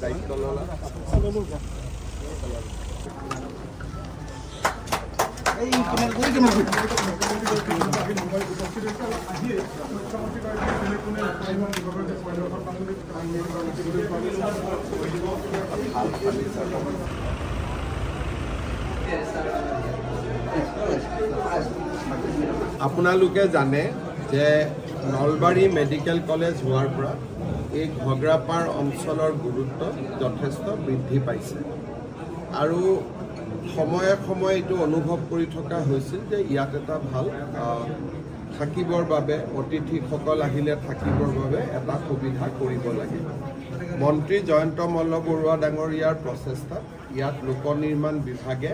দায়িত্ব ল'লা আপোনালোকে জানে যে নলবাৰী মেডিকেল কলেজ হোৱাৰ পৰা এই ঘগ্ৰাপাৰ অঞ্চলৰ গুৰুত্ব যথেষ্ট বৃদ্ধি পাইছে আৰু সময়ে সময়ে এইটো অনুভৱ কৰি থকা হৈছিল যে ইয়াত এটা ভাল থাকিবৰ বাবে অতিথিসকল আহিলে থাকিবৰ বাবে এটা সুবিধা কৰিব লাগে মন্ত্ৰী জয়ন্ত মল্ল বৰুৱা ডাঙৰীয়াৰ প্ৰচেষ্টাত ইয়াত লোক নিৰ্মাণ বিভাগে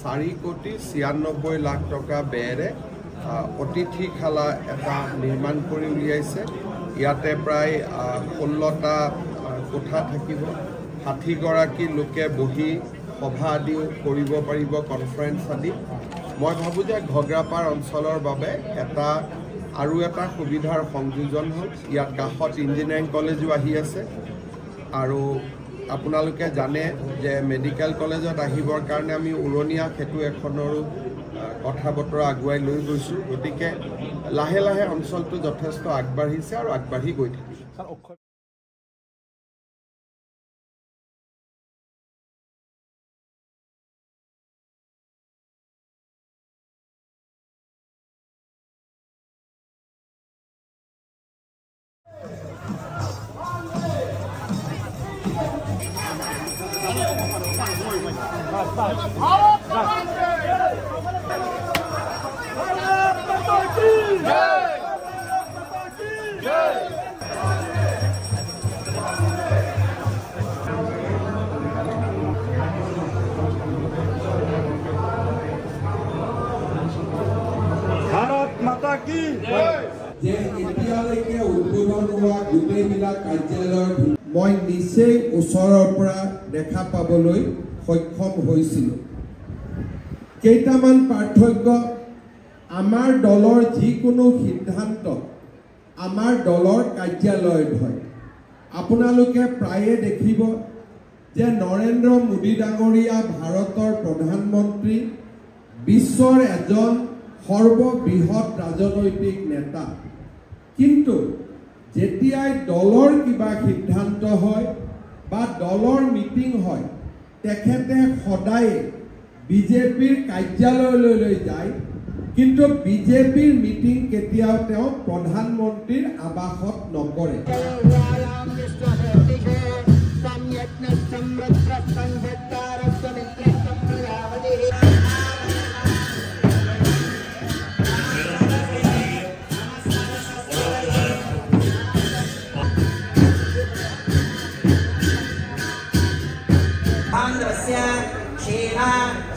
4,96 লাখ টকা ব্যয়েৰে অতিথিশালা এটা নিৰ্মাণ কৰি উলিয়াইছে ইয়াতে প্ৰায় 16টা কোঠা থাকিব 60 গৰাকী লোকে বহি সভা আদিও কৰিব পাৰিব কনফাৰেন্স আদি মই ভাবো যে ঘগ্ৰাপাৰ অঞ্চলৰ বাবে আৰু এটা সুবিধাৰ সংযোজন হ'ল ইয়াত কাষত ইঞ্জিনিয়াৰিং কলেজো আহি আছে আৰু আপোনালোকে জানে যে মেডিকেল কলেজত আহিবৰ কাৰণে আমি উৰণীয়া সেতু এখনৰো কথা বতৰা আগুৱাই লৈ গৈছোঁ গতিকে লাহে লাহে অঞ্চলটো যথেষ্ট আগবাঢ়িছে আৰু আগবাঢ়ি গৈ থাকিব মই নিচেই ওচৰৰ পৰা দেখা পাবলৈ সক্ষম হৈছিলোঁ কেইটামান পাৰ্থক্য আমাৰ দলৰ যিকোনো সিদ্ধান্ত আমাৰ দলৰ কাৰ্যালয়ত হয় আপোনালোকে প্ৰায়ে দেখিব যে নৰেন্দ্ৰ মোদী ডাঙৰীয়া ভাৰতৰ প্ৰধানমন্ত্ৰী বিশ্বৰ এজন সৰ্ববৃহৎ ৰাজনৈতিক নেতা কিন্তু যেতিয়াই দলৰ কিবা সিদ্ধান্ত হয় বা দলৰ মিটিং হয় তেখেতে সদায় বিজেপিৰ কাৰ্যালয়লৈ যায় কিন্তু বিজেপিৰ মিটিং কেতিয়াও তেওঁ প্ৰধানমন্ত্ৰীৰ আবাসত নকৰে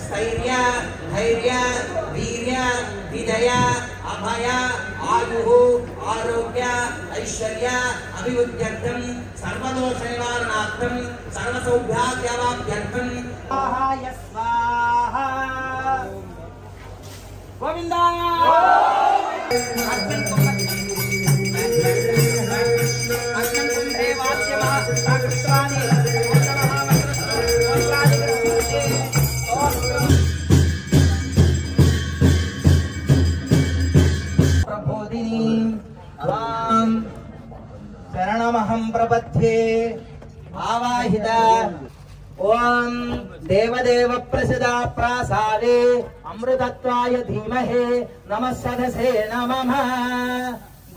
स्थैर्य धैर्य वीर्य विजय अभय आयुः आरोग्य ऐश्वर्य अभिवृद्ध्यर्थं सर्वदोष निवारणार्थं सर्वसौभाग्यावाप्त्यर्थं स्वाहाय स्वाहा गोविंदा शरणमहं प्रपद्ये आवाहित ओम देवदेव प्रसिदा प्रासादे अमृतत्वाय धीमहि नमः सदसे नमः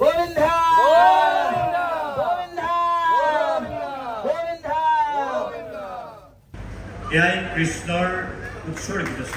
गोविंद गोविंद गोविंद जय कृष्ण उत्सर्गित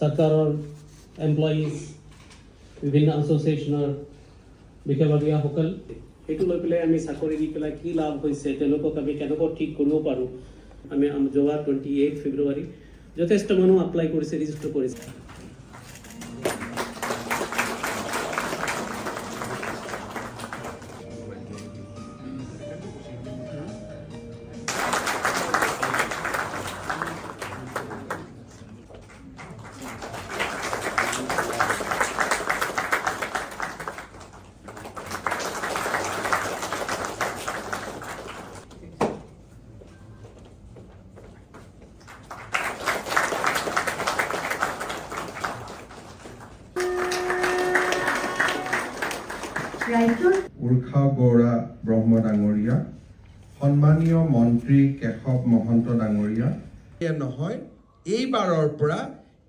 চৰকাৰৰ এমপ্লয়িজ বিভিন্ন এছ'চিয়েশ্যনৰ বিষয়ববীয়াসকল সেইটো লৈ পেলাই আমি চাকৰি দি পেলাই কি লাভ হৈছে তেওঁলোকক আমি কেনেকৈ ঠিক কৰিব পাৰোঁ আমি যোৱা 28 ফেব্ৰুৱাৰী যথেষ্ট মানুহ এপ্লাই কৰিছে ৰেজিষ্টাৰ কৰিছে উৰ্খা বৰা ব্ৰহ্ম ডাঙৰীয়া সন্মানীয় মন্ত্ৰী কেশৱ মহন্ত ডাঙৰীয়া নহয় এইবাৰৰ পৰা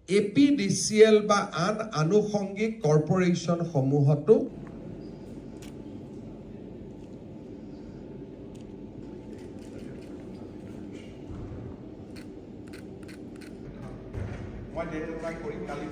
APDCL বা আন আনুষংগিক কৰ্পোৰেচন সমূহতো মই ডেট এপ্লাই কৰিম কালি